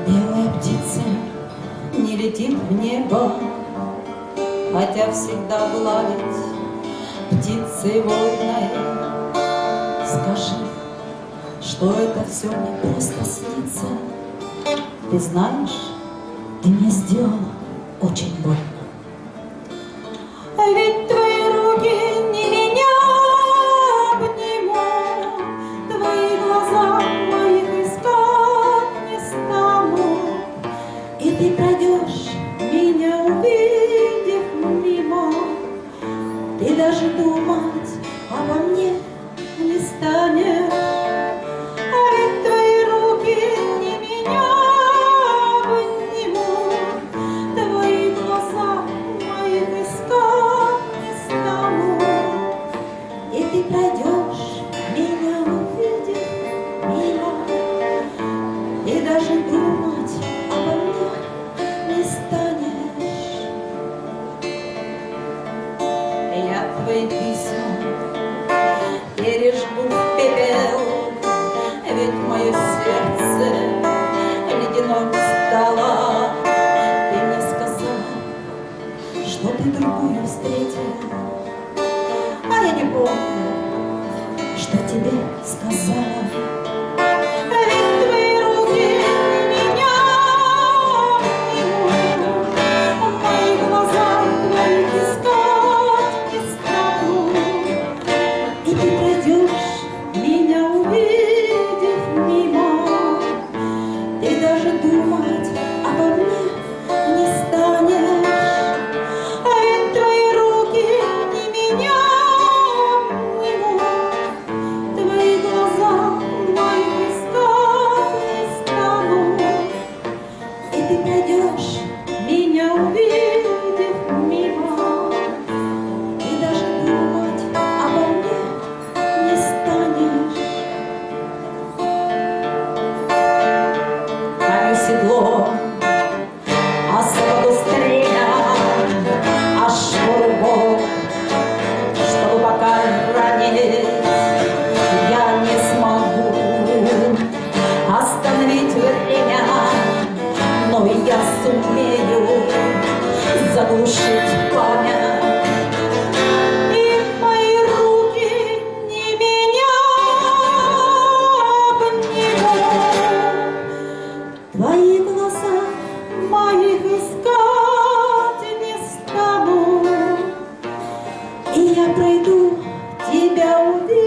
Белая птица не летит в небо, хотя всегда была ведь птицей вольной. Скажи, что это все мне просто снится. Ты знаешь, ты мне сделала очень больно. Ведь твои руки не меня обнимут, твои глаза моих искать не станут, и ты пройдешь, меня увидев мимо, ты даже думать обо мне не станешь. Ведь твои руки не меня обнимут, твои глаза моих искать не станут, и ты пройдешь, меня увидев мимо, и даже думать обо мне не станешь. Я твои письма пережгу в пепел, ведь мое сердце ледяным стало. Ты мне сказала, что ты другую встретил, а я не помню, что тебе сказала. Ведь твои руки меня обнимут, мои глаза твоих искать не станут, и ты пройдешь, меня увидев мимо, ты даже думать обо мне не станешь. Ведь твои руки не меня обнимут, твои глаза моих искать не станут, и ты пройдешь, меня увидев мимо, и даже думать обо мне не станешь. Коню седло, а свободу стремя, а шпоры бок, чтобы пока ранить я не смогу остановить время, но я сумею заглушить пламя. И мои руки не меня обнимут, твои глаза моих искать не станут, и я пройду, тебя увидев